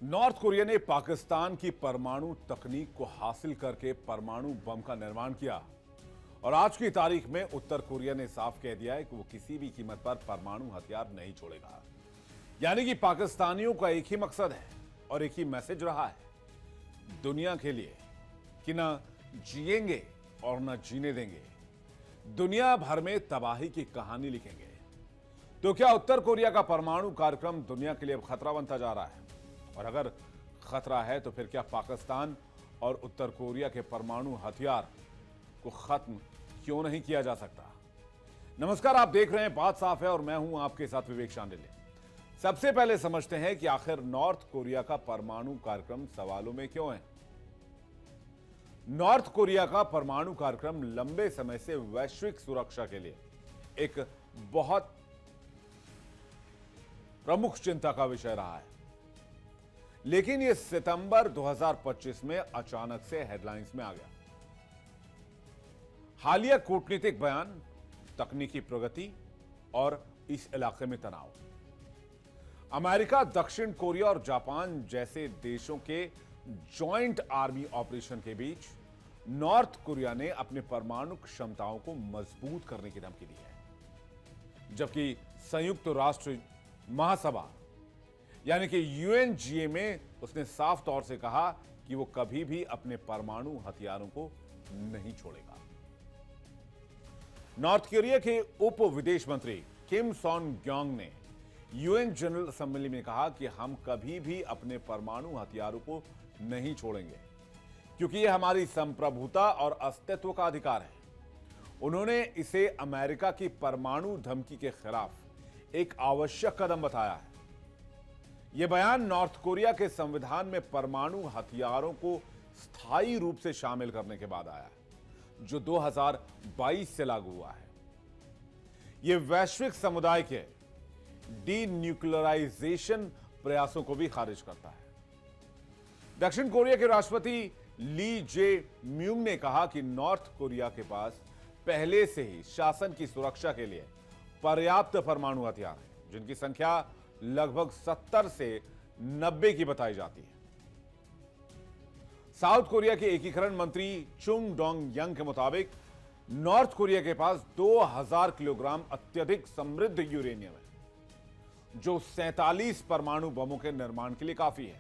North Korea ने पाकिस्तान की परमाणु तकनीक को हासिल करके परमाणु बम का निर्माण किया और आज की तारीख में उत्तर कोरिया ने साफ कह दिया है कि वो किसी भी कीमत पर परमाणु हथियार नहीं छोड़ेगा। यानी कि पाकिस्तानियों का एक ही मकसद है और एक ही मैसेज रहा है दुनिया के लिए कि ना जिएंगे और ना जीने देंगे, दुनिया भर में तबाही की कहानी लिखेंगे। तो क्या उत्तर कोरिया का परमाणु कार्यक्रम दुनिया के लिए अब खतरा बनता जा रहा है? और अगर खतरा है तो फिर क्या पाकिस्तान और उत्तर कोरिया के परमाणु हथियार को खत्म क्यों नहीं किया जा सकता? नमस्कार, आप देख रहे हैं बात साफ है और मैं हूं आपके साथ विवेक शांडिल्य। सबसे पहले समझते हैं कि आखिर नॉर्थ कोरिया का परमाणु कार्यक्रम सवालों में क्यों है। नॉर्थ कोरिया का परमाणु कार्यक्रम लंबे समय से वैश्विक सुरक्षा के लिए एक बहुत प्रमुख चिंता का विषय रहा है, लेकिन यह सितंबर 2025 में अचानक से हेडलाइंस में आ गया। हालिया कूटनीतिक बयान, तकनीकी प्रगति और इस इलाके में तनाव। अमेरिका, दक्षिण कोरिया और जापान जैसे देशों के जॉइंट आर्मी ऑपरेशन के बीच नॉर्थ कोरिया ने अपने परमाणु क्षमताओं को मजबूत करने की धमकी दी है, जबकि संयुक्त राष्ट्र महासभा यानी कि यूएनजीए में उसने साफ तौर से कहा कि वो कभी भी अपने परमाणु हथियारों को नहीं छोड़ेगा। नॉर्थ कोरिया के उप विदेश मंत्री किम सॉन ग्योंग ने यूएन जनरल असेंबली में कहा कि हम कभी भी अपने परमाणु हथियारों को नहीं छोड़ेंगे, क्योंकि यह हमारी संप्रभुता और अस्तित्व का अधिकार है। उन्होंने इसे अमेरिका की परमाणु धमकी के खिलाफ एक आवश्यक कदम बताया है। यह बयान नॉर्थ कोरिया के संविधान में परमाणु हथियारों को स्थायी रूप से शामिल करने के बाद आया है, जो 2022 से लागू हुआ है। यह वैश्विक समुदाय के डीन्यूक्लियराइजेशन प्रयासों को भी खारिज करता है। दक्षिण कोरिया के राष्ट्रपति ली जे म्यूंग ने कहा कि नॉर्थ कोरिया के पास पहले से ही शासन की सुरक्षा के लिए पर्याप्त परमाणु हथियार हैं, जिनकी संख्या लगभग 70 से 90 की बताई जाती है। साउथ कोरिया के एकीकरण मंत्री चुंग डोंग यंग के मुताबिक नॉर्थ कोरिया के पास 2000 किलोग्राम अत्यधिक समृद्ध यूरेनियम है, जो 47 परमाणु बमों के निर्माण के लिए काफी है।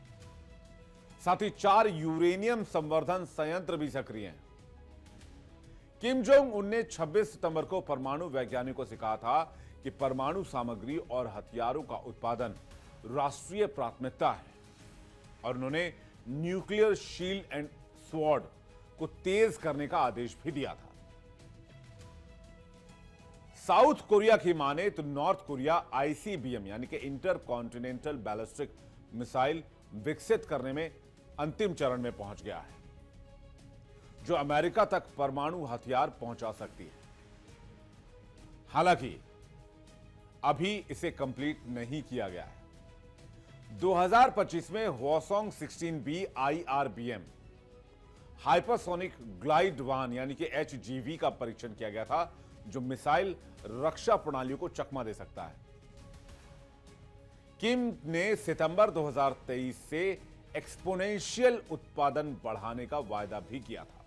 साथ ही 4 यूरेनियम संवर्धन संयंत्र भी सक्रिय हैं। किम जोंग उन ने 26 सितंबर को परमाणु वैज्ञानिकों से कहा था कि परमाणु सामग्री और हथियारों का उत्पादन राष्ट्रीय प्राथमिकता है, और उन्होंने न्यूक्लियर शील्ड एंड स्वॉर्ड को तेज करने का आदेश भी दिया था। साउथ कोरिया की माने तो नॉर्थ कोरिया आईसीबीएम यानी कि इंटर कॉन्टिनेंटल बैलिस्टिक मिसाइल विकसित करने में अंतिम चरण में पहुंच गया है, जो अमेरिका तक परमाणु हथियार पहुंचा सकती है। हालांकि अभी इसे कंप्लीट नहीं किया गया है। 2025 में Hwasong 16B IRBM hypersonic glide वाहन यानी कि HGV का परीक्षण किया गया था, जो मिसाइल रक्षा प्रणालियों को चकमा दे सकता है। किम ने सितंबर 2023 से एक्सपोनेंशियल उत्पादन बढ़ाने का वायदा भी किया था।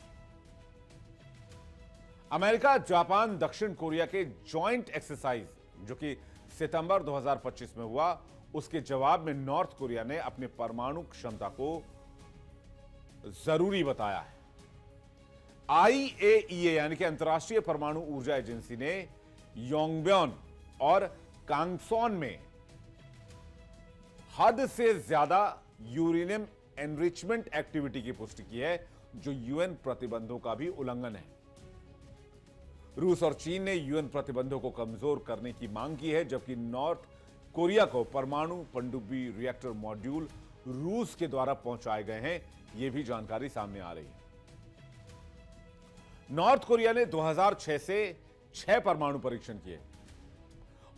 अमेरिका, जापान, दक्षिण कोरिया के जॉइंट एक्सरसाइज जो कि सितंबर 2025 में हुआ, उसके जवाब में नॉर्थ कोरिया ने अपने परमाणु क्षमता को जरूरी बताया है। IAEA यानी कि अंतर्राष्ट्रीय परमाणु ऊर्जा एजेंसी ने योंगब्योन और कांगसोन में हद से ज्यादा यूरेनियम एनरिचमेंट एक्टिविटी की पुष्टि की है, जो यूएन प्रतिबंधों का भी उल्लंघन है। रूस और चीन ने यूएन प्रतिबंधों को कमजोर करने की मांग की है, जबकि नॉर्थ कोरिया को परमाणु पनडुब्बी रिएक्टर मॉड्यूल रूस के द्वारा पहुंचाए गए हैं, यह भी जानकारी सामने आ रही है। नॉर्थ कोरिया ने 2006 से 6 परमाणु परीक्षण किए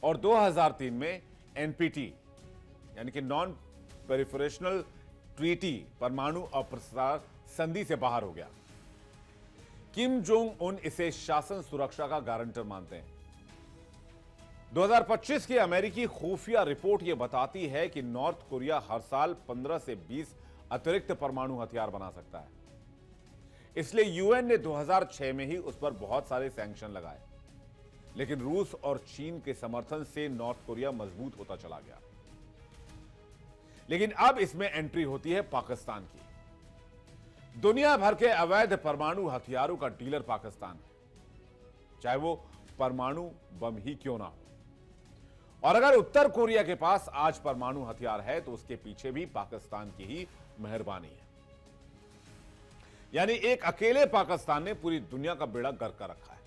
और 2003 में एनपीटी यानी कि नॉन पेरिफेरल ट्रीटी परमाणु अप्रसार संधि से बाहर हो गया। किम जोंग उन इसे शासन सुरक्षा का गारंटर मानते हैं। 2025 की अमेरिकी खुफिया रिपोर्ट यह बताती है कि नॉर्थ कोरिया हर साल 15 से 20 अतिरिक्त परमाणु हथियार बना सकता है। इसलिए यूएन ने 2006 में ही उस पर बहुत सारे सैंक्शन लगाए, लेकिन रूस और चीन के समर्थन से नॉर्थ कोरिया मजबूत होता चला गया। लेकिन अब इसमें एंट्री होती है पाकिस्तान की। दुनिया भर के अवैध परमाणु हथियारों का डीलर पाकिस्तान है, चाहे वो परमाणु बम ही क्यों ना हो। और अगर उत्तर कोरिया के पास आज परमाणु हथियार है तो उसके पीछे भी पाकिस्तान की ही मेहरबानी है। यानी एक अकेले पाकिस्तान ने पूरी दुनिया का बेड़ा गर्क कर रखा है।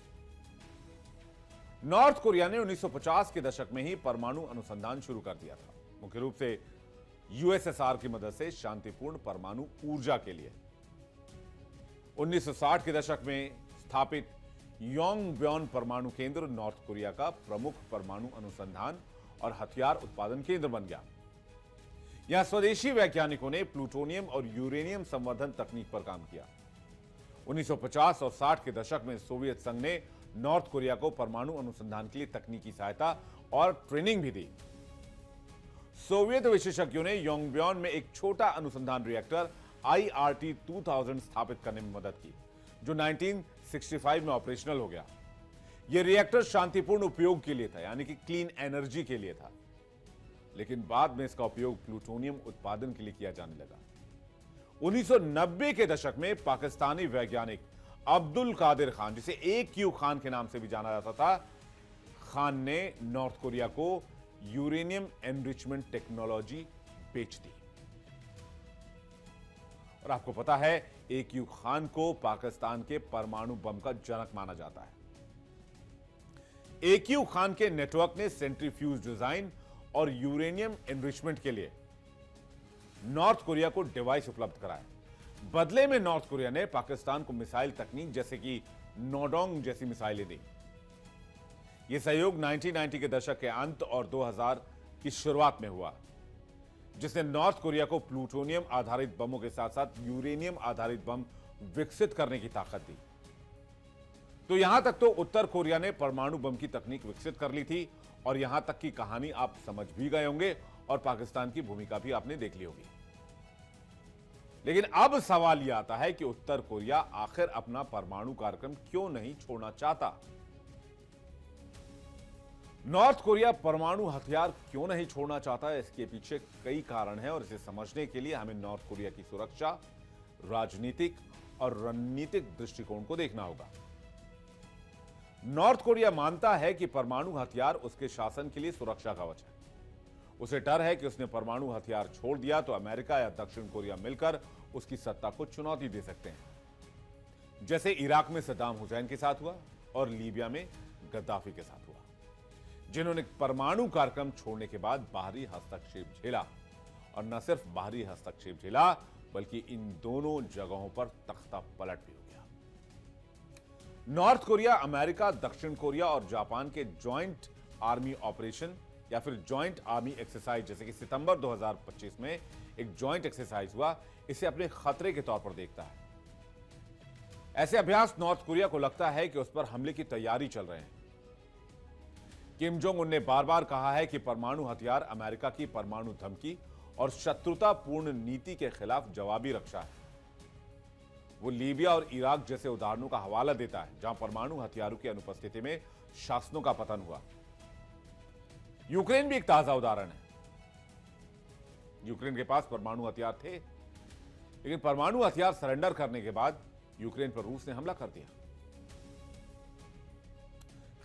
नॉर्थ कोरिया ने 1950 के दशक में ही परमाणु अनुसंधान शुरू कर दिया था, मुख्य रूप से यूएसएसआर की मदद से शांतिपूर्ण परमाणु ऊर्जा के लिए। 1960 के दशक में स्थापित योंगब्योन परमाणु केंद्र नॉर्थ कोरिया का प्रमुख परमाणु अनुसंधान और हथियार उत्पादन केंद्र बन गया। यहां स्वदेशी वैज्ञानिकों ने प्लूटोनियम और यूरेनियम संवर्धन तकनीक पर काम किया। 1950 और 60 के दशक में सोवियत संघ ने नॉर्थ कोरिया को परमाणु अनुसंधान के लिए तकनीकी सहायता और ट्रेनिंग भी दी। सोवियत विशेषज्ञों ने योंगब्योन में एक छोटा अनुसंधान रिएक्टर IRT-2000 स्थापित करने में मदद की, जो 1965 में ऑपरेशनल हो गया। यह रिएक्टर शांतिपूर्ण उपयोग के लिए था, यानी कि क्लीन एनर्जी के लिए था, लेकिन बाद में इसका उपयोग प्लूटोनियम उत्पादन के लिए किया जाने लगा। 1990 के दशक में पाकिस्तानी वैज्ञानिक अब्दुल कादिर खान, जिसे AQ खान के नाम से भी जाना जाता था, खान ने नॉर्थ कोरिया को यूरेनियम एनरिचमेंट टेक्नोलॉजी बेच दी। और आपको पता है, AQ खान को पाकिस्तान के परमाणु बम का जनक माना जाता है। AQ खान के नेटवर्क ने सेंट्रीफ्यूज डिजाइन और यूरेनियम एनरिचमेंट के लिए नॉर्थ कोरिया को डिवाइस उपलब्ध कराए। बदले में नॉर्थ कोरिया ने पाकिस्तान को मिसाइल तकनीक जैसे कि नोडोंग जैसी मिसाइलें दी। यह सहयोग 1990 के दशक के अंत और 2000 की शुरुआत में हुआ, जिसने नॉर्थ कोरिया को प्लूटोनियम आधारित बमों के साथ साथ यूरेनियम आधारित बम विकसित करने की ताकत दी। तो यहां तक तो उत्तर कोरिया ने परमाणु बम की तकनीक विकसित कर ली थी, और यहां तक की कहानी आप समझ भी गए होंगे और पाकिस्तान की भूमिका भी आपने देख ली होगी। लेकिन अब सवाल यह आता है कि उत्तर कोरिया आखिर अपना परमाणु कार्यक्रम क्यों नहीं छोड़ना चाहता। नॉर्थ कोरिया परमाणु हथियार क्यों नहीं छोड़ना चाहता है, इसके पीछे कई कारण हैं, और इसे समझने के लिए हमें नॉर्थ कोरिया की सुरक्षा, राजनीतिक और रणनीतिक दृष्टिकोण को देखना होगा। नॉर्थ कोरिया मानता है कि परमाणु हथियार उसके शासन के लिए सुरक्षा कवच है। उसे डर है कि उसने परमाणु हथियार छोड़ दिया तो अमेरिका या दक्षिण कोरिया मिलकर उसकी सत्ता को चुनौती दे सकते हैं, जैसे इराक में सद्दाम हुसैन के साथ हुआ और लीबिया में गद्दाफी के साथ हुआ, जिन्होंने परमाणु कार्यक्रम छोड़ने के बाद बाहरी हस्तक्षेप झेला, और न सिर्फ बाहरी हस्तक्षेप झेला बल्कि इन दोनों जगहों पर तख्ता पलट भी हो गया। नॉर्थ कोरिया अमेरिका, दक्षिण कोरिया और जापान के ज्वाइंट आर्मी ऑपरेशन या फिर ज्वाइंट आर्मी एक्सरसाइज, जैसे कि सितंबर 2025 में एक ज्वाइंट एक्सरसाइज हुआ, इसे अपने खतरे के तौर पर देखता है। ऐसे अभ्यास नॉर्थ कोरिया को लगता है कि उस पर हमले की तैयारी चल रहे हैं। किम जोंग उन ने बार बार कहा है कि परमाणु हथियार अमेरिका की परमाणु धमकी और शत्रुतापूर्ण नीति के खिलाफ जवाबी रक्षा है। वो लीबिया और इराक जैसे उदाहरणों का हवाला देता है, जहां परमाणु हथियारों की अनुपस्थिति में शासनों का पतन हुआ। यूक्रेन भी एक ताजा उदाहरण है। यूक्रेन के पास परमाणु हथियार थे, लेकिन परमाणु हथियार सरेंडर करने के बाद यूक्रेन पर रूस ने हमला कर दिया।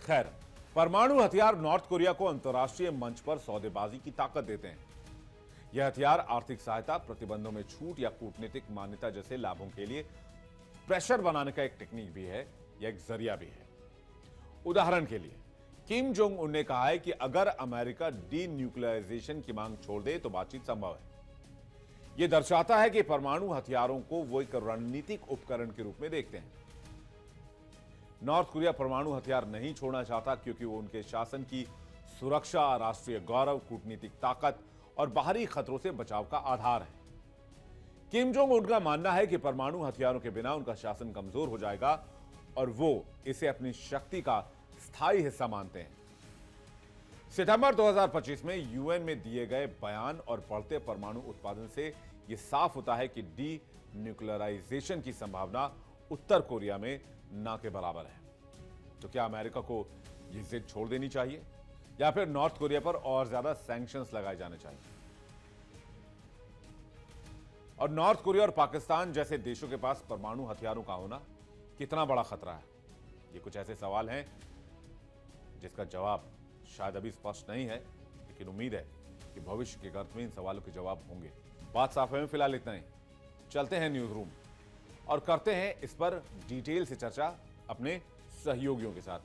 खैर, परमाणु हथियार नॉर्थ कोरिया को अंतर्राष्ट्रीय मंच पर सौदेबाजी की ताकत देते हैं। यह हथियार आर्थिक सहायता, प्रतिबंधों में छूट या कूटनीतिक मान्यता जैसे लाभों के लिए प्रेशर बनाने का एक टेक्निक भी है या एक जरिया भी है। उदाहरण के लिए किम जोंग उन ने कहा है कि अगर अमेरिका डीन्यूक्लियराइजेशन की मांग छोड़ दे तो बातचीत संभव है। यह दर्शाता है कि परमाणु हथियारों को वो एक रणनीतिक उपकरण के रूप में देखते हैं। नॉर्थ कोरिया परमाणु हथियार नहीं छोड़ना चाहता क्योंकि वो उनके शासन की सुरक्षा, राष्ट्रीय गौरव, कूटनीतिक ताकत और बाहरी खतरों से बचाव का आधार है। किम जोंग उन का मानना है कि परमाणु हथियारों के बिना उनका शासन कमजोर हो जाएगा और वो इसे अपनी शक्ति का स्थायी हिस्सा मानते हैं। सितंबर 2025 में यूएन में दिए गए बयान और बढ़ते परमाणु उत्पादन से यह साफ होता है कि डी न्यूक्लियराइजेशन की संभावना उत्तर कोरिया में ना के बराबर है। तो क्या अमेरिका को यह जिद छोड़ देनी चाहिए या फिर नॉर्थ कोरिया पर और ज्यादा सैंक्शंस लगाए जाने चाहिए? और नॉर्थ कोरिया और पाकिस्तान जैसे देशों के पास परमाणु हथियारों का होना कितना बड़ा खतरा है? ये कुछ ऐसे सवाल हैं जिसका जवाब शायद अभी स्पष्ट नहीं है, लेकिन उम्मीद है कि भविष्य के गर्त में इन सवालों के जवाब होंगे। बात साफ है, फिलहाल इतना ही। चलते हैं न्यूज रूम और करते हैं इस पर डिटेल से चर्चा अपने सहयोगियों के साथ।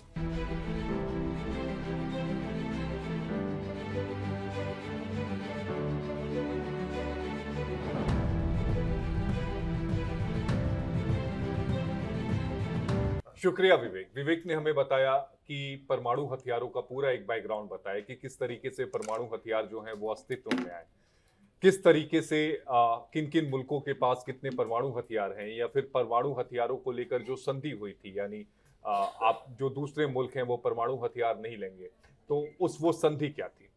शुक्रिया विवेक। विवेक ने हमें बताया कि परमाणु हथियारों का पूरा एक बैकग्राउंड बताया कि किस तरीके से परमाणु हथियार जो हैं वो अस्तित्व में आए, किस तरीके से किन किन मुल्कों के पास कितने परमाणु हथियार हैं, या फिर परमाणु हथियारों को लेकर जो संधि हुई थी, यानी आप जो दूसरे मुल्क हैं वो परमाणु हथियार नहीं लेंगे, तो वो संधि क्या थी।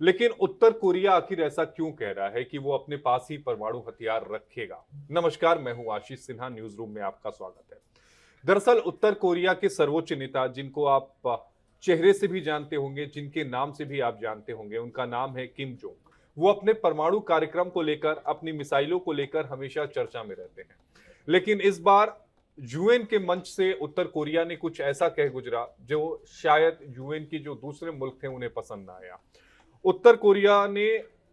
लेकिन उत्तर कोरिया आखिर ऐसा क्यों कह रहा है कि वो अपने पास ही परमाणु हथियार रखेगा? नमस्कार, मैं हूं आशीष सिन्हा, न्यूज रूम में आपका स्वागत है। दरअसल उत्तर कोरिया के सर्वोच्च नेता, जिनको आप चेहरे से भी जानते होंगे, जिनके नाम से भी आप जानते होंगे, उनका नाम है किम जोंग। वो अपने परमाणु कार्यक्रम को लेकर, अपनी मिसाइलों को लेकर हमेशा चर्चा में रहते हैं। लेकिन इस बार यूएन के मंच से उत्तर कोरिया ने कुछ ऐसा कह गुजरा जो शायद यूएन की जो दूसरे मुल्क थे उन्हें पसंद ना आया। उत्तर कोरिया ने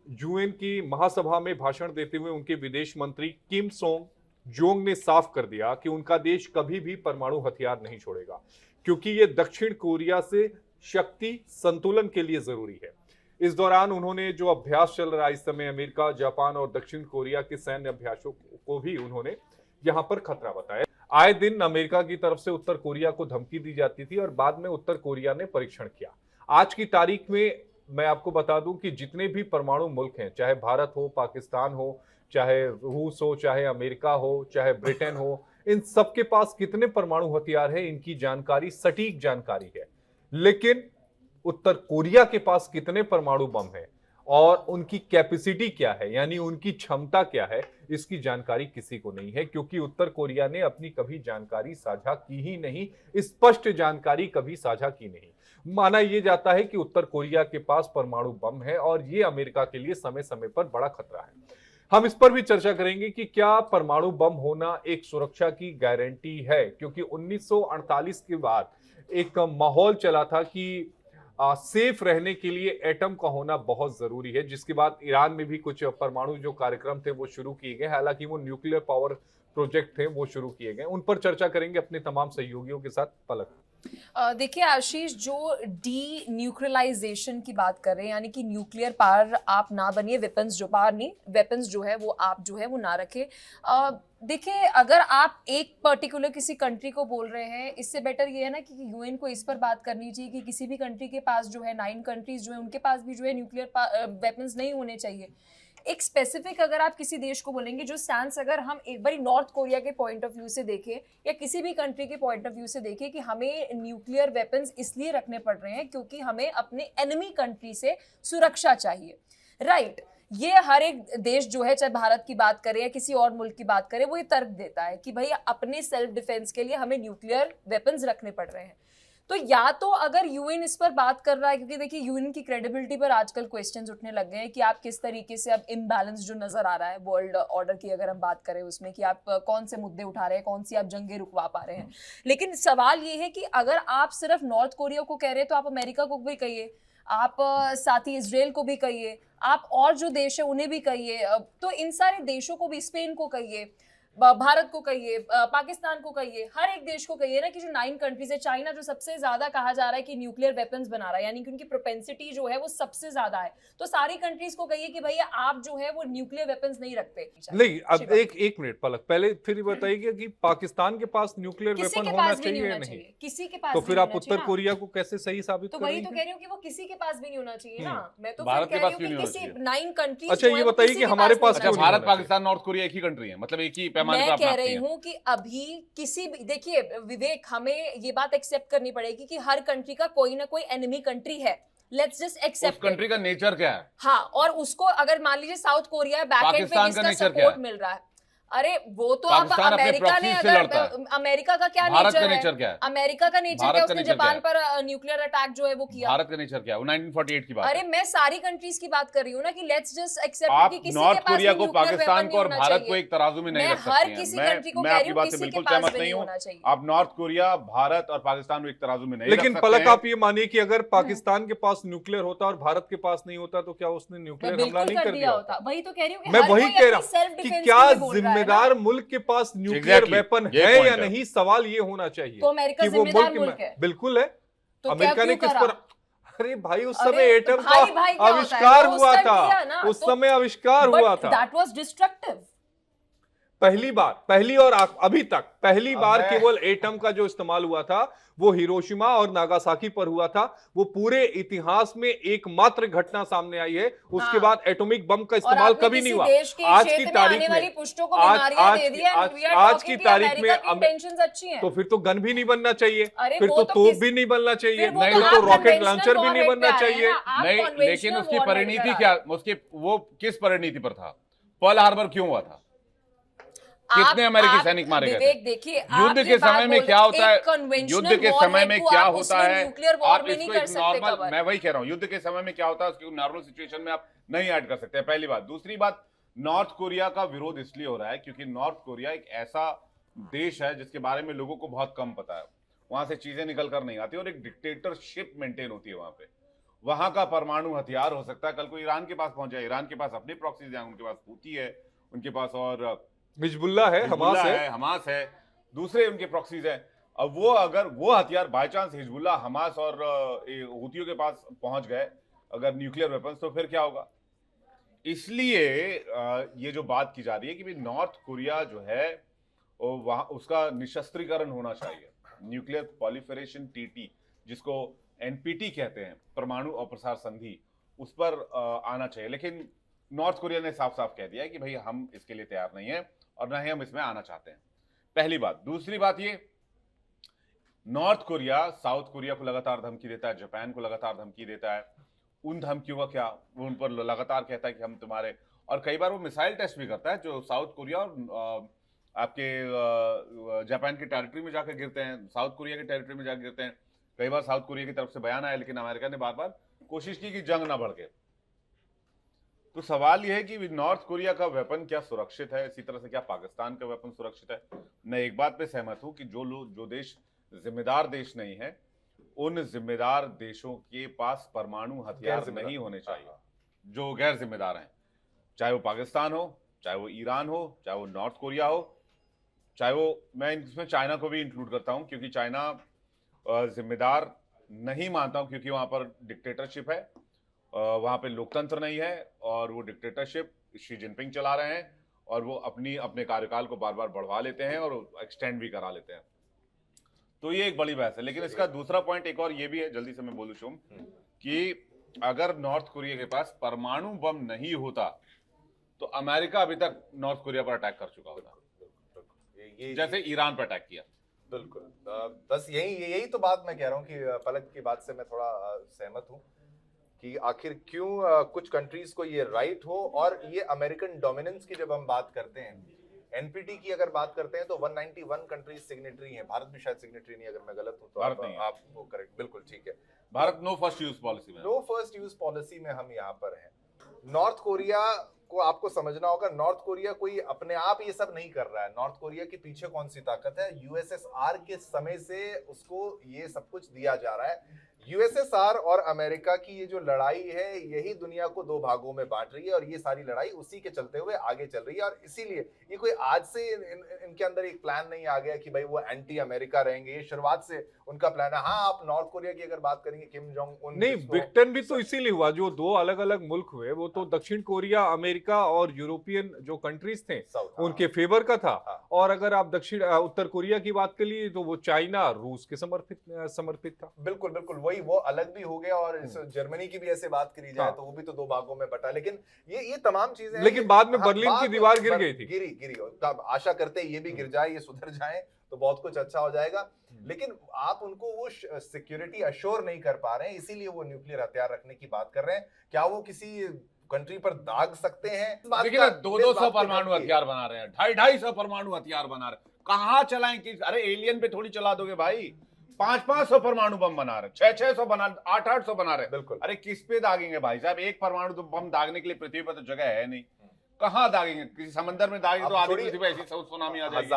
यूएन की महासभा में भाषण देते हुए उनके विदेश मंत्री किम सोंग जोंग ने साफ कर दिया कि उनका देश कभी भी परमाणु हथियार नहीं छोड़ेगा, क्योंकि यह दक्षिण कोरिया से शक्ति संतुलन के लिए जरूरी है। इस दौरान उन्होंने जो अभ्यास चल रहा है इस समय अमेरिका, जापान और दक्षिण कोरिया के सैन्य अभ्यासों को भी उन्होंने यहां पर खतरा बताया। आए दिन अमेरिका की तरफ से उत्तर कोरिया को धमकी दी जाती थी और बाद में उत्तर कोरिया ने परीक्षण किया। आज की तारीख में मैं आपको बता दूं कि जितने भी परमाणु मुल्क हैं, चाहे भारत हो, पाकिस्तान हो, चाहे रूस हो, चाहे अमेरिका हो, चाहे ब्रिटेन हो, इन सबके पास कितने परमाणु हथियार है, इनकी जानकारी, सटीक जानकारी है। लेकिन उत्तर कोरिया के पास कितने परमाणु बम है और उनकी कैपेसिटी क्या है, यानी उनकी क्षमता क्या है, इसकी जानकारी किसी को नहीं है, क्योंकि उत्तर कोरिया ने अपनी कभी जानकारी साझा की ही नहीं, स्पष्ट जानकारी कभी साझा की नहीं। माना यह जाता है कि उत्तर कोरिया के पास परमाणु बम है और यह अमेरिका के लिए समय समय पर बड़ा खतरा है। हम इस पर भी चर्चा करेंगे कि क्या परमाणु बम होना एक सुरक्षा की गारंटी है, क्योंकि 1948 के बाद एक माहौल चला था कि सेफ रहने के लिए एटम का होना बहुत जरूरी है, जिसके बाद ईरान में भी कुछ परमाणु जो कार्यक्रम थे वो शुरू किए गए। हालांकि वो न्यूक्लियर पावर प्रोजेक्ट थे, वो शुरू किए गए। उन पर चर्चा करेंगे अपने तमाम सहयोगियों के साथ। पलक, देखिए आशीष, जो डी न्यूक्लियराइजेशन की बात कर रहे हैं, यानी कि न्यूक्लियर पावर आप ना बनिए, वेपन्स जो पावर नहीं, वेपन्स जो है वो आप जो है वो ना रखे। देखिए, अगर आप एक पर्टिकुलर किसी कंट्री को बोल रहे हैं, इससे बेटर ये है ना कि यूएन को इस पर बात करनी चाहिए कि किसी भी कंट्री के पास जो है, 9 कंट्रीज जो है उनके पास भी जो है न्यूक्लियर वेपन्स नहीं होने चाहिए। एक स्पेसिफिक अगर आप किसी देश को बोलेंगे, जो स्टैंस अगर हम एक बारी नॉर्थ कोरिया के पॉइंट ऑफ व्यू से देखें या किसी भी कंट्री के पॉइंट ऑफ व्यू से देखें कि हमें न्यूक्लियर वेपन्स इसलिए रखने पड़ रहे हैं क्योंकि हमें अपने एनिमी कंट्री से सुरक्षा चाहिए, राइट। ये हर एक देश जो है, चाहे भारत की बात करें या किसी और मुल्क की बात करें, वो ये तर्क देता है कि भाई अपने सेल्फ डिफेंस के लिए हमें न्यूक्लियर वेपन्स रखने पड़ रहे हैं। तो या तो अगर यूएन इस पर बात कर रहा है, क्योंकि देखिए यूएन की क्रेडिबिलिटी पर आजकल क्वेश्चंस उठने लग गए हैं कि आप किस तरीके से, अब इम्बैलेंस जो नजर आ रहा है वर्ल्ड ऑर्डर की अगर हम बात करें उसमें, कि आप कौन से मुद्दे उठा रहे हैं, कौन सी आप जंगें रुकवा पा रहे हैं। लेकिन सवाल ये है कि अगर आप सिर्फ नॉर्थ कोरिया को कह रहे हैं तो आप अमेरिका को भी कहिए, आप साथ ही इसराइल को भी कहिए, आप और जो देश है उन्हें भी कहिए, तो इन सारे देशों को भी, स्पेन को कहिए, भारत को कहिए, पाकिस्तान को कहिए, हर एक देश को कहिए ना कि जो 9 कंट्रीज है, चाइना जो सबसे ज्यादा कहा जा रहा है कि न्यूक्लियर वेपन्स बना रहा है, यानी कि उनकी प्रोपेंसिटी जो है वो सबसे ज्यादा है, तो सारी कंट्रीज को कहिए कि भैया आप जो है वो न्यूक्लियर वेपन्स नहीं रखते। नहीं, अब एक मिनट पलक, पहले फिर बताइए कि पाकिस्तान के पास न्यूक्लियर वेपन होना चाहिए या नहीं? किसी के पास। तो फिर आप उत्तर कोरिया को कैसे सही साबित करेंगे? तो वही तो कह रही हूँ कि वो किसी के पास भी नहीं होना चाहिए ना। मैं तो भारत के पास क्यों नहीं होना चाहिए? 9 कंट्रीज। अच्छा, ये बताइए कि हमारे पास भारत, पाकिस्तान, नॉर्थ कोरिया एक ही कंट्री है, मतलब एक ही पैमाने पर आप नापते हैं। हूं कि अभी किसी भी, देखिए विवेक, हमें ये बात एक्सेप्ट करनी पड़ेगी कि हर कंट्री का कोई ना कोई एनिमी कंट्री है, लेट्स जस्ट उस एक्सेप्ट कंट्री का नेचर क्या है? हाँ, और उसको अगर मान लीजिए साउथ कोरिया बैकएंड पे पाकिस्तान का इसका नेचर क्या सपोर्ट है? मिल रहा है, अरे वो तो अब पाकिस्तान अपने अमेरिका ने proxies से लड़ता है। अगर अमेरिका का क्या भारत का नेचर नेचर है, क्या है? अमेरिका का नेचर भारत क्या, का उसने नेचर क्या जापान पर न्यूक्लियर अटैक जो है वो किया। भारत का नेचर क्या है? वो 1948 की बात अरे है। मैं सारी कंट्रीज की बात कर रही हूँ ना, कि लेट्स जस्ट एक्सेप्ट आप कि किसी नॉर्थ के पास कोरिया भी को, न्यूक्लियर पाकिस्तान वेपन को नहीं और होना भारत को चाहिए। एक तराजू में नहीं मैं रख सकती हर हैं। किसी मैं कंट्री को मैं कह आपकी रही हूँ, बात से किसी के बिल्कुल पास सहमत भी नहीं नहीं हूँ। होना चाहिए। आप नॉर्थ कोरिया, भारत और पाकिस्तान को एक तराजू में नहीं रख लेकिन सकते पलक हैं। आप ये मानिए कि अगर पाकिस्तान के पास न्यूक्लियर होता और भारत के पास नहीं होता तो क्या उसने मैं न्यूक्लियर हमला बिल्कुल नहीं कर कर दिया दिया होता, वही तो कह रही हूँ कि मैं हर वही कोई कह रहा अपनी हूं self कि defense क्या के लिए बोल रहा है ना। जिम्मेदार मुल्क के पास न्यूक्लियर Exactly, वेपन ये है point या है। नहीं, सवाल ये होना चाहिए तो अमेरिका कि वो जिम्मेदार मुल्क मुल्क में है। बिल्कुल है। तो क्या अमेरिका ने क्यों किस करा? पर, अरे भाई उस अरे समय एटम का भाई भाई क्या होता है? आविष्कार वो उस हुआ time था, किया ना, उस तो- समय आविष्कार हुआ था। That was destructive. पहली और अभी तक पहली बार मैं- केवल एटम का जो इस्तेमाल हुआ था वो हिरोशिमा और नागासाकी पर हुआ था। वो पूरे इतिहास में एकमात्र घटना सामने आई है। उसके हाँ। बाद एटॉमिक बम का और इस्तेमाल आपने कभी किसी नहीं हुआ। देश के आज की क्षेत्र में तारीख आने में वाली पुष्टों को आज बीमारियां दे आज दी की है। आज We are आज talking की कि तारीख अमेरिका में की intentions अच्छी हैं। तो फिर तो गन भी नहीं बनना चाहिए, अरे फिर वो तो तो तोप किस- भी नहीं बनना चाहिए, फिर वो नहीं तो तो आप रॉकेट conventional लॉन्चर भी नहीं warhead बनना पे आ रहे हैं चाहिए। ना, आप नहीं, conventional लेकिन उसकी warhead परिणति पे आ क्या, रहे हैं। उसकी वो किस परिणति पर था? पर्ल हार्बर क्यों हुआ था? कितने अमेरिकी सैनिक मारे गए थे? विवेक देखिए, युद्ध के समय में क्या होता है? युद्ध के समय में क्या होता है? न्यूक्लियर वॉर आप में नहीं इसको कर एक सकते नॉर्मल, कवर। मैं वही कह रहा हूं, युद्ध के समय में क्या होता है उसको नॉर्मल सिचुएशन में आप नहीं ऐड कर सकते, पहली बात। दूसरी बात, नॉर्थ कोरिया का विरोध इसलिए हो रहा है क्योंकि नॉर्थ कोरिया एक ऐसा देश है जिसके बारे में लोगों को बहुत कम पता है। वहां से चीजें निकल कर नहीं आती और एक डिक्टेटरशिप मेंटेन होती है वहां पे। वहां का परमाणु हथियार हो सकता है कल को ईरान के पास पहुंच जाए। ईरान के पास अपनी प्रॉक्सीज हैं, उनके पास हूती है, उनके पास और हिजबुल्लाह है, हमास है, हमास है, दूसरे उनके प्रॉक्सीज हैं। अब वो अगर वो हथियार बाय चांस हिजबुल्लाह, हमास और हूतियों के पास पहुंच गए अगर न्यूक्लियर वेपन्स, तो फिर क्या होगा? इसलिए ये जो बात की जा रही है कि भाई नॉर्थ कोरिया जो है वहां उसका निशस्त्रीकरण होना चाहिए, न्यूक्लियर पॉलिफरेशन टीटी जिसको एनपीटी कहते हैं, परमाणु अप्रसार संधि, उस पर आना चाहिए। लेकिन नॉर्थ कोरिया ने साफ साफ कह दिया है कि भाई हम इसके लिए तैयार नहीं है और ना ही हम इसमें आना चाहते हैं, पहली बात। दूसरी बात, ये नॉर्थ कोरिया साउथ कोरिया को लगातार धमकी देता है, जापान को लगातार धमकी देता है। उन धमकियों का क्या, वो उन पर लगातार कहता है कि हम तुम्हारे, और कई बार वो मिसाइल टेस्ट भी करता है जो साउथ कोरिया और आपके जापान की टेरिटरी में जाकर गिरते हैं, साउथ कोरिया की टेरिटरी में जाकर गिरते हैं। कई बार साउथ कोरिया की तरफ से बयान आया, लेकिन अमेरिका ने बार बार कोशिश की कि जंग ना भड़के। तो सवाल यह है कि नॉर्थ कोरिया का वेपन क्या सुरक्षित है, इसी तरह से क्या पाकिस्तान का वेपन सुरक्षित है? मैं एक बात पे सहमत हूं कि जो देश जिम्मेदार देश नहीं है, उन जिम्मेदार देशों के पास परमाणु हथियार नहीं होने चाहिए, जो गैर जिम्मेदार हैं, चाहे वो पाकिस्तान हो, चाहे वो ईरान हो, चाहे वो नॉर्थ कोरिया हो, चाहे वो, मैं इसमें चाइना को भी इंक्लूड करता हूं क्योंकि चाइना जिम्मेदार नहीं मानता हूं क्योंकि वहां पर डिक्टेटरशिप है, वहां पे लोकतंत्र नहीं है और वो डिक्टेटरशिप शी जिनपिंग चला रहे हैं और वो अपने कार्यकाल को बार बार बढ़वा लेते हैं और एक्सटेंड भी करा लेते हैं। तो ये एक बड़ी बहस है। लेकिन इसका दूसरा पॉइंट एक और ये भी है, जल्दी से मैं बोलूं शुम, कि अगर नॉर्थ कोरिया के पास परमाणु बम नहीं होता तो अमेरिका अभी तक नॉर्थ कोरिया पर अटैक कर चुका होता, जैसे ईरान पर अटैक किया। बिल्कुल। बस यही तो बात मैं कह रहा हूँ कि पलक की बात से मैं थोड़ा सहमत हूँ कि आखिर क्यों कुछ कंट्रीज को ये राइट हो। और ये अमेरिकन डोमिनेंस की जब हम बात करते हैं, एनपीटी की अगर बात करते हैं तो 191 कंट्रीज सिग्नेटरी हैं, भारत भी शायद सिग्नेटरी नहीं, अगर मैं गलत हूं तो आप वो करेक्ट, बिल्कुल ठीक है। Bharat no first use policy में, नो फर्स्ट यूज पॉलिसी में हम यहाँ पर हैं। नॉर्थ कोरिया को आपको समझना होगा, नॉर्थ कोरिया कोई अपने आप ये सब नहीं कर रहा है। नॉर्थ कोरिया के पीछे कौन सी ताकत है? यूएसएसआर के समय से उसको ये सब कुछ दिया जा रहा है। यूएसएसआर और अमेरिका की ये जो लड़ाई है, यही दुनिया को दो भागों में बांट रही है और ये सारी लड़ाई उसी के चलते हुए आगे चल रही है। और इसीलिए ये कोई आज से इनके अंदर एक प्लान नहीं आ गया कि भाई वो एंटी अमेरिका रहेंगे, ये शुरुआत से उनका प्लान है। हाँ, आप नॉर्थ कोरिया की अगर बात करेंगे, किम जोंग उन, नहीं, ब्रिटेन भी तो इसीलिए हुआ, जो दो अलग अलग मुल्क हुए वो तो दक्षिण कोरिया, अमेरिका और यूरोपियन जो कंट्रीज थे उनके फेवर का था। और अगर आप उत्तर कोरिया की बात कर लिए तो वो चाइना, रूस के समर्पित था। बिल्कुल बिल्कुल, वही वो अलग भी हो गया, और जर्मनी की भी ऐसे बात करी जाए तो वो भी तो दो भागों में बटा। लेकिन ये तमाम चीजें हैं, लेकिन बाद में हाँ, बर्लिन की बाद दीवार में गिर गई थी। गिरी। तब आशा करते हैं ये भी गिर जाए, ये सुधर जाए तो बहुत कुछ अच्छा हो जाएगा। लेकिन आप उनको वो सिक्योरिटी अश्योर नहीं कर पा रहे हैं, इसीलिए वो न्यूक्लियर हथियार रखने की बात कर रहे हैं। क्या वो किसी कंट्री पर दाग सकते हैं? देखिए ना, 200 परमाणु हथियार बना रहे हैं, 250 परमाणु हथियार बना रहे हैं, कहां चलाएं कि? अरे एलियन पे थोड़ी चला दोगे भाई। 500 परमाणु बम बना रहे, 600 बना, 800 बना रहे। बिल्कुल। अरे किस पे दागेंगे भाई साहब? एक परमाणु तो बम दागने के लिए पृथ्वी पर तो जगह है नहीं, कहां दागेंगे? किसी समंदर में दागेंगे तो आधी पृथ्वी पे ऐसी सुनामी आ जाएगी।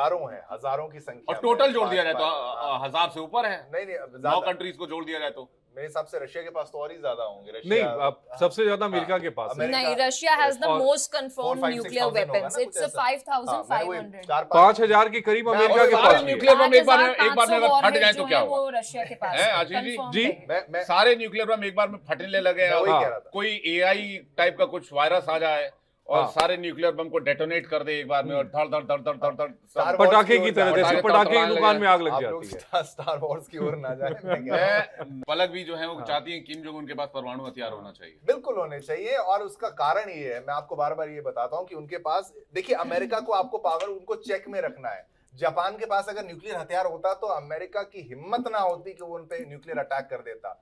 हजारों की संख्या और टोटल जोड़ दिया जाए तो 1000 से ऊपर है। नहीं 9 कंट्रीज को जोड़ दिया जाए तो मेरे हिसाब से रशिया के पास तो और ही ज्यादा होंगे। नहीं, अब सबसे ज्यादा अमेरिका के पास है। नहीं, रशिया हैज द और मोस्ट कंफर्म्ड 4-5-6,000 न्यूक्लियर होगा वेपन्स, ना, इट्स कुछ ऐसा। 5500। 5000 के करीब अमेरिका के सारे पास भी है। न्यूक्लियर बम एक बार में अगर फट जाए तो क्या वो होगा? रशिया के पास हैं, है, आशीष जी? confirmed जी? है। मैं सारे न्यूक्लियर बम एक बार में फटने लगे वही और कह रहा था। कोई एआई टाइप का कुछ वायरस आ जाए और हाँ। सारे न्यूक्लियर बम को डेटोनेट कर दे एक बार में और धड़ धड़ धड़ धड़ धड़ धड़ Star सब- Wars पटाखे की की ओर तरह, जा- जैसे पटाखे पटाखे की तड़तड़ाने दुकान लगे। में आग लग आप लोग जाती है। स्टार वॉर्स की ओर ना जाए। मैं कह रहा हूं। मैं पलक भी जो है वो चाहती है किम जोंग उन के पास परमाणु हथियार होना चाहिए। बिल्कुल होने चाहिए, और उसका कारण ये है, मैं आपको बार बार ये बताता हूं कि उनके पास, देखिए अमेरिका को आपको पावर उनको चेक में रखना है। जापान के पास अगर न्यूक्लियर हथियार होता तो अमेरिका की हिम्मत ना होती कि वो उन पे न्यूक्लियर अटैक कर देता,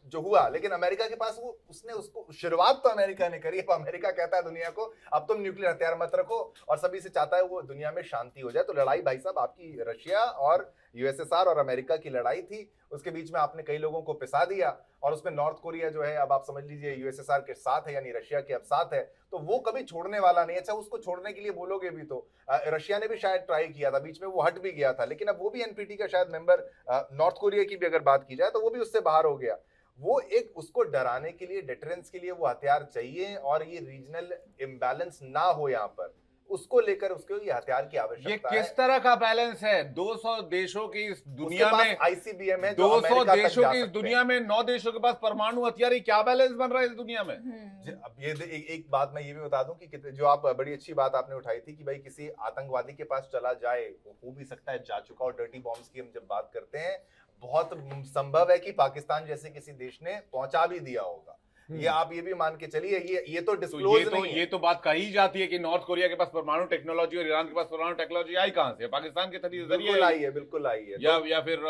जो हुआ। लेकिन अमेरिका के पास वो, उसने उसको शुरुआत तो अमेरिका ने करी। अब अमेरिका कहता है दुनिया को अब तुम न्यूक्लियर हथियार मत रखो, और सभी से चाहता है वो दुनिया में शांति हो जाए। तो लड़ाई भाई साहब आपकी रशिया और यूएसएसआर और अमेरिका की लड़ाई थी, उसके बीच में आपने कई लोगों को पिसा दिया, और उसमें नॉर्थ कोरिया जो है, अब आप समझ लीजिए यूएसएसआर के साथ है, यानी रशिया के अब साथ है, तो वो कभी छोड़ने वाला नहीं। अच्छा, उसको छोड़ने के लिए बोलोगे भी तो रशिया ने भी शायद ट्राई किया था, बीच में वो हट भी गया था, लेकिन अब वो भी एनपीटी का शायद मेंबर, नॉर्थ कोरिया की भी अगर बात की जाए तो वो भी उससे बाहर हो गया। वो एक, उसको डराने के लिए, डिटरेंस के लिए वो हथियार चाहिए, और ये रीजनल इम्बैलेंस ना हो यहाँ पर, उसको लेकर उसको ये हथियार की ये आवश्यकता किस तरह का बैलेंस है? 200 देशों की इस दुनिया में, आईसीबीएम है जो 200 अमेरिका तक देशों जा की इस सकते दुनिया में 9 देशों के पास परमाणु हथियार, ये क्या बैलेंस बन रहा है इस दुनिया में? अब ये एक बात मैं ये भी बता दूं कि जो आप बड़ी अच्छी बात आपने उठाई थी कि भाई किसी आतंकवादी के पास चला जाए, वो हो भी सकता है जा चुका, और डर्टी बॉम्ब्स की हम जब बात करते हैं, बहुत संभव है कि पाकिस्तान जैसे किसी देश ने पहुंचा भी दिया होगा। ये आप ये भी मान के चलिए, ये तो डिस्क्लोज नहीं है। ये तो बात कही जाती है कि नॉर्थ कोरिया के पास परमाणु टेक्नोलॉजी और ईरान के पास परमाणु टेक्नोलॉजी आई कहां से? पाकिस्तान के जरिए बिल्कुल आई है। या फिर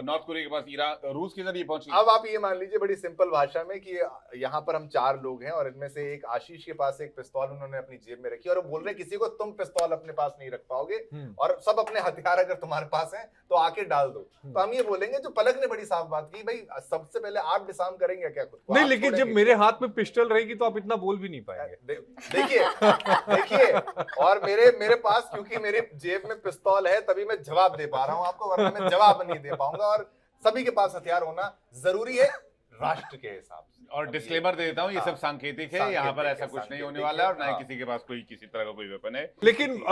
नॉर्थ कोरिया के पास ईरान, रूस के जरिए पहुंची। अब आप ये मान लीजिए बड़ी सिंपल भाषा में कि यहाँ पर हम 4 लोग हैं, और इनमें से एक आशीष के पास एक पिस्तौल उन्होंने अपनी जेब में रखी, और वो बोल रहे किसी को तुम पिस्तौल अपने पास नहीं रख पाओगे, और सब अपने हथियार अगर तुम्हारे पास हैं तो आके डाल दो। तो हम ये बोलेंगे, जो पलक ने बड़ी साफ बात की, भाई सबसे पहले आप डिसार्म करेंगे क्या खुद को? नहीं, आप लेकिन जब छोड़ेंगे? मेरे हाथ में पिस्टल रहेगी तो आप इतना बोल भी नहीं पाएंगे। देखिए, और मेरे पास क्योंकि मेरे जेब में पिस्तौल है तभी मैं जवाब दे पा रहा हूं आपको, वरना मैं जवाब नहीं दे पाऊंगा। और सभी के पास हथियार होना जरूरी है राष्ट्र के हिसाब से। और डिस्क्लेमर दे देता हूँ, ये सब सांकेतिक है, यहाँ पर ऐसा कुछ नहीं होने वाला है, और ना ही किसी के पास कोई किसी तरह का कोई वेपन है। लेकिन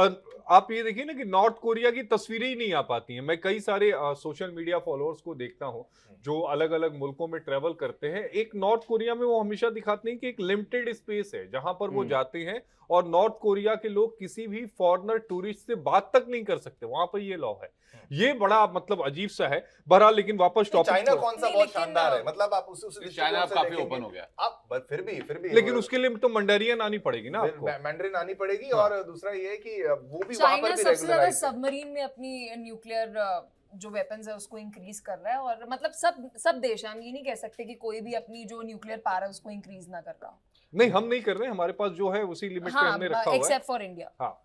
आप ये देखिए ना कि नॉर्थ कोरिया की तस्वीरें ही नहीं आ पाती हैं। मैं कई सारे सोशल मीडिया फॉलोअर्स को देखता हूं जो अलग अलग मुल्कों में ट्रेवल करते हैं। एक नॉर्थ कोरिया में वो हमेशा दिखाते हैं कि एक लिमिटेड स्पेस है जहां पर वो जाते हैं, और नॉर्थ कोरिया के लोग किसी भी फॉरेनर टूरिस्ट से बात तक नहीं कर सकते, वहां पर ये लॉ है। ये बड़ा मतलब अजीब सा है। बहरहाल, लेकिन वापस टॉपिक, चाइना कौन सा नहीं, बहुत लेकिन, शानदार है, मतलब आप उस चाइना काफी ओपन हो गया। आप फिर भी लेकिन उसके लिए तो मंडेरियन आनी पड़ेगी ना आपको। मैंड्रिन आनी पड़ेगी। हाँ। और दूसरा ये है कि वो भी वहां चाइना पर भी सबसे ज्यादा रेगुलराइज है। सबमरीन में अपनी न्यूक्लियर जो वेपन्स है उसको इंक्रीज कर रहा है, और मतलब सब देश, हम ये नहीं कह सकते कि कोई भी अपनी जो न्यूक्लियर पावर है उसको इंक्रीज ना कर रहा। नहीं, हम नहीं कर रहे, हमारे पास जो है उसी लिमिट पे हमने रखा हुआ है, एक्सेप्ट फॉर इंडिया। हाँ।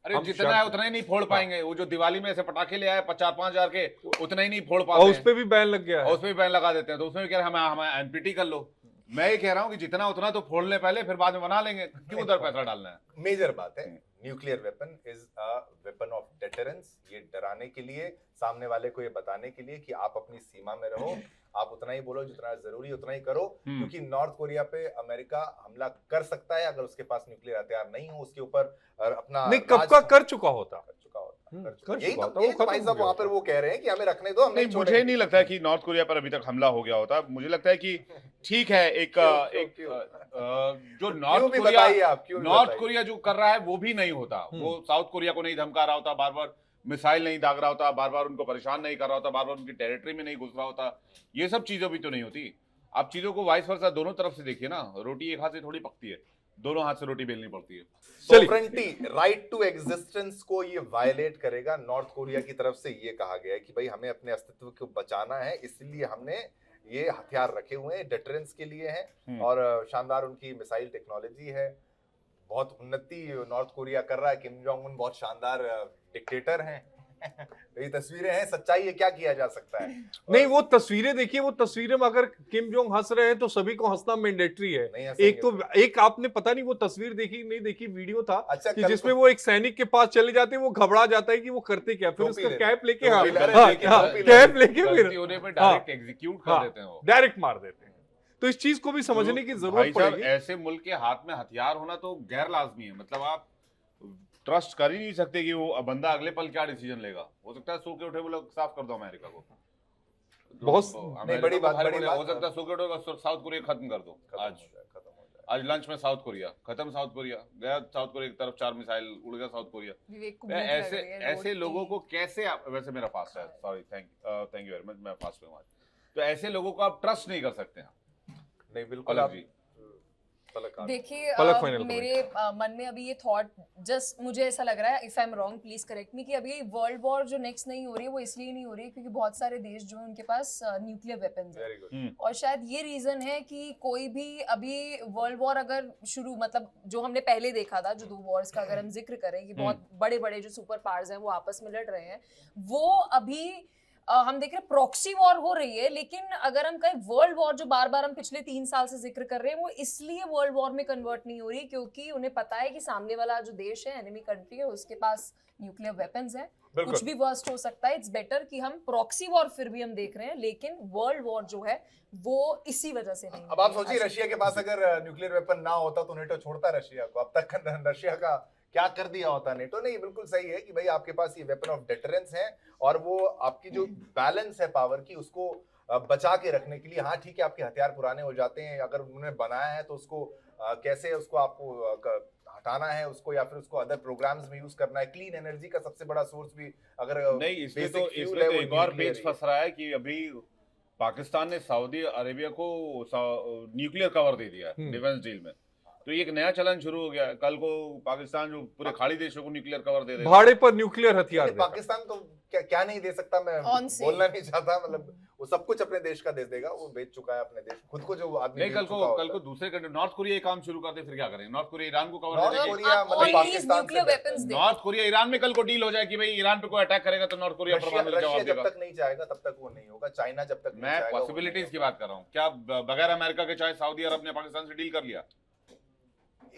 अरे जितना है उतना ही नहीं फोड़ पाएंगे। वो जो दिवाली में ऐसे पटाखे ले आए 4-5 हजार के, उतना ही नहीं फोड़ और पाते। उस पे भी बैन लग गया है। और उस पे भी बैन लगा देते हैं, तो उसमें भी कह रहे हैं हमें एनपीटी कर लो। मैं ये कह रहा हूँ कि जितना उतना तो फोड़ ले पहले, फिर बाद में बना लेंगे, क्यों उधर पैसा डालना है? मेजर बात है, nuclear weapon is a weapon of deterrence. ये डराने के लिए, सामने वाले को ये बताने के लिए कि आप अपनी सीमा में रहो, आप उतना ही बोलो जितना जरूरी उतना ही करो, क्योंकि नॉर्थ कोरिया पे अमेरिका हमला कर सकता है अगर उसके पास न्यूक्लियर हथियार नहीं हो, उसके ऊपर अपना नहीं, कब का कर चुका होता। यही तो भाई साहब वहां पर वो कह रहे हैं कि हमें रखने दो, हम नहीं मुझे छोड़ेंगे। नहीं लगता है कि नॉर्थ कोरिया पर अभी तक हमला हो गया होता। मुझे लगता है कि ठीक है, एक जो नॉर्थ कोरिया जो कर रहा है वो भी नहीं होता। वो साउथ कोरिया को नहीं धमका रहा होता, बार बार मिसाइल नहीं दाग रहा होता, बार बार उनको परेशान नहीं कर रहा होता, बार बार उनकी टेरिटरी में नहीं घुस रहा होता, ये सब चीजें भी तो नहीं होती। आप चीजों को वाइस वर्सा दोनों तरफ से देखिए ना, रोटी एक हाथ से थोड़ी पकती है, दोनों हाथ से रोटी बेलनी पड़ती है। सॉवरेंटी, राइट टू एग्जिस्टेंस को ये वायलेट करेगा। नॉर्थ कोरिया की तरफ से ये कहा गया है कि भाई हमें अपने अस्तित्व को बचाना है, इसलिए हमने ये हथियार रखे हुए हैं, डिटरेंस के लिए हैं। और शानदार उनकी मिसाइल टेक्नोलॉजी है, बहुत उन्नति नॉर्थ कोरिया कर रहा है। किम जोंग उन बहुत शानदार डिक्टेटर हैं। तो ये तस्वीरें हैं, सच्चाई है, क्या किया जा सकता है। नहीं, वो तस्वीरें देखिए, वो तस्वीरें में अगर किम जोंग हंस रहे हैं तो सभी को हंसना मैंडेटरी है। नहीं हंसेंगे एक तो एक आपने पता नहीं वो तस्वीर देखी नहीं देखी, वीडियो था अच्छा, कि कल जिसमें को- वो एक सैनिक के पास चले जाते हैं, वो घबरा जाता है कि वो करते क्या, फिर टोपी उसका ले कैप लेके टोपी हाँ ले रहे हाँ, लेके, हाँ, टोपी ले कैप रहे। लेके फिर गलती होने पे डायरेक्ट एग्जीक्यूट कर देते हैं वो, डायरेक्ट मार देते हैं। तो इस चीज को भी समझने की तो जरूरत भाई साहब, पड़ेगी। ऐसे मुल्क के हाथ में हथियार होना तो गैर लाजमी है। मतलब आप ट्रस्ट कर ही नहीं सकते कि वो बंदा अगले पल क्या डिसीजन लेगा। हो सकता है सो के उठे वो लोग साफ कर दो अमेरिका को, बहुत- अमेरिका बड़ी को बात- भारी बड़ी पड़ेगा। बात- हो सकता है सो के उठे साउथ कोरिया खत्म कर दो। आज खत्म हो जाए। आज लंच में साउथ कोरिया खत्म, साउथ कोरिया गया, साउथ कोरिया की तरफ 4 मिसाइल उड़ गया साउथ कोरिया। विवेक को तो भूख लग ऐसे रही है, ऐसे रोटी। लोगों को कैसे आप, वैसे मेरा फास्ट है, sorry, thank you very much, मैं फास्ट हूँ आज। तो ऐसे लोगों को आप ट्रस्ट नहीं कर सकते हैं। नहीं बिल्कुल पलक आप जी, देखिए पलक final मेरे मन में अभी ये थॉट जस्ट मुझे ऐसा लग रहा है, if I am wrong please correct मी, कि अभी वर्ल्ड वॉर जो नेक्स्ट नहीं हो रही है वो इसलिए नहीं हो रही है क्योंकि बहुत सारे देश जो है उनके पास न्यूक्लियर वेपन्स है। Very good. और शायद ये रीजन है कि कोई भी अभी वर्ल्ड वॉर अगर शुरू, मतलब जो हमने पहले देखा था, जो 2 वॉर्स का अगर हम जिक्र करें कि बहुत बड़े बड़े जो सुपर पावर्स हैं वो आपस में लड़ रहे हैं, वो अभी हम देख रहे हैं प्रॉक्सी वॉर हो रही है। लेकिन अगर हम कहें वर्ल्ड वॉर जो बार बार हम पिछले 3 साल से जिक्र कर रहे हैं, वो इसलिए वर्ल्ड वॉर में कन्वर्ट नहीं हो रही क्योंकि उन्हें पता है कि सामने वाला जो देश है, एनिमी कंट्री है, उसके पास न्यूक्लियर वेपन्स हैं, कुछ भी वर्स्ट हो सकता है। इट्स बेटर कि हम प्रॉक्सी वॉर फिर भी हम देख रहे हैं, लेकिन वर्ल्ड वॉर जो है वो इसी वजह से नहीं। अब आप सोचिए, रशिया के पास अगर न्यूक्लियर वेपन ना होता तो नेटो छोड़ता रशिया को। अब तक रशिया का क्या कर दिया होता नेटो ने। बिल्कुल सही है कि भाई आपके पास ये वेपन ऑफ डिटरेंस है और वो आपकी जो बैलेंस है पावर की उसको बचा के रखने के लिए। हाँ ठीक है, आपके हथियार पुराने हो जाते हैं, अगर उन्होंने बनाया है तो उसको कैसे उसको आपको हटाना है उसको, या फिर उसको अदर प्रोग्राम्स में यूज करना है। क्लीन एनर्जी का सबसे बड़ा सोर्स भी अगर नहीं, इसमें basic तो fuel है, वो एक और nuclear पेच ही है। फंस रहा है कि अभी पाकिस्तान ने सऊदी अरेबिया को न्यूक्लियर कवर दे दिया डिफेंस डील में। तो ये एक नया चलन शुरू हो गया है। कल को पाकिस्तान जो पूरे खाड़ी देशों को न्यूक्लियर कवर दे देगा। भाड़े पर न्यूक्लियर हथियार नहीं, देता है। पाकिस्तान तो क्या क्या नहीं दे सकता, मैं On say। बोलना नहीं चाहता। मतलब वो सब कुछ अपने देश का दे देगा, वो बेच चुका है अपने देश खुद को, जो आदमी नहीं, बेच कल चुका होता को है। दूसरे कंट्री नॉर्थ कोरिया ये काम शुरू करते फिर क्या करेंगे? नॉर्थ कोरिया ईरान को कवर नॉर्थ दे देगा। कोरिया आप मतलब all पाकिस्तान these nuclear से weapons दे। नॉर्थ कोरिया ईरान में कल को डील हो जाए कि भाई ईरान पे कोई अटैक करेगा तो नॉर्थ कोरिया रशिया परमाणु जवाब जब देगा। तक नहीं चाहेगा तब तक वो नहीं होगा। चाइना जब तक नहीं मैं चाहेगा वो पॉसिबिलिटीज नहीं की बात कर रहा हूँ। क्या बगैर अमेरिका के चाहे सऊदी अरब ने पाकिस्तान से डील कर लिया? होगा।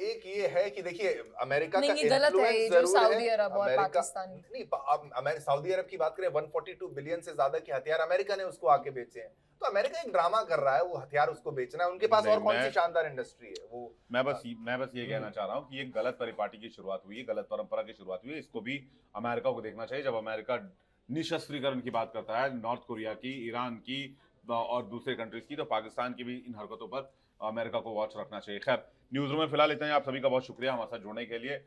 एक ये है कि देखिए अमेरिका का नहीं, ये गलत है, ये influence जो जरूर है। सऊदी अरब और अमेरिका- पाकिस्तान। नहीं, सऊदी अरब की बात करें, 142 बिलियन से ज्यादा के हथियार अमेरिका ने उसको आके बेचे हैं। तो अमेरिका एक ड्रामा कर रहा है, वो हथियार उसको बेचना है। उनके पास नहीं, और कौन सी मैं- शानदार इंडस्ट्री है वो। मैं बस ये कहना चाह रहा हूँ कि ये गलत परिपाटी की शुरुआत हुई है, गलत परंपरा की शुरुआत हुई है। इसको भी अमेरिका को देखना चाहिए। जब अमेरिका निशस्त्रीकरण की बात करता है, नॉर्थ कोरिया की, ईरान की और दूसरे कंट्रीज की, तो पाकिस्तान की भी इन हरकतों पर अमेरिका को वॉच रखना चाहिए। खैर, न्यूज़ रूम में फिलहाल इतना ही। आप सभी का बहुत शुक्रिया हमारे साथ जुड़ने के लिए।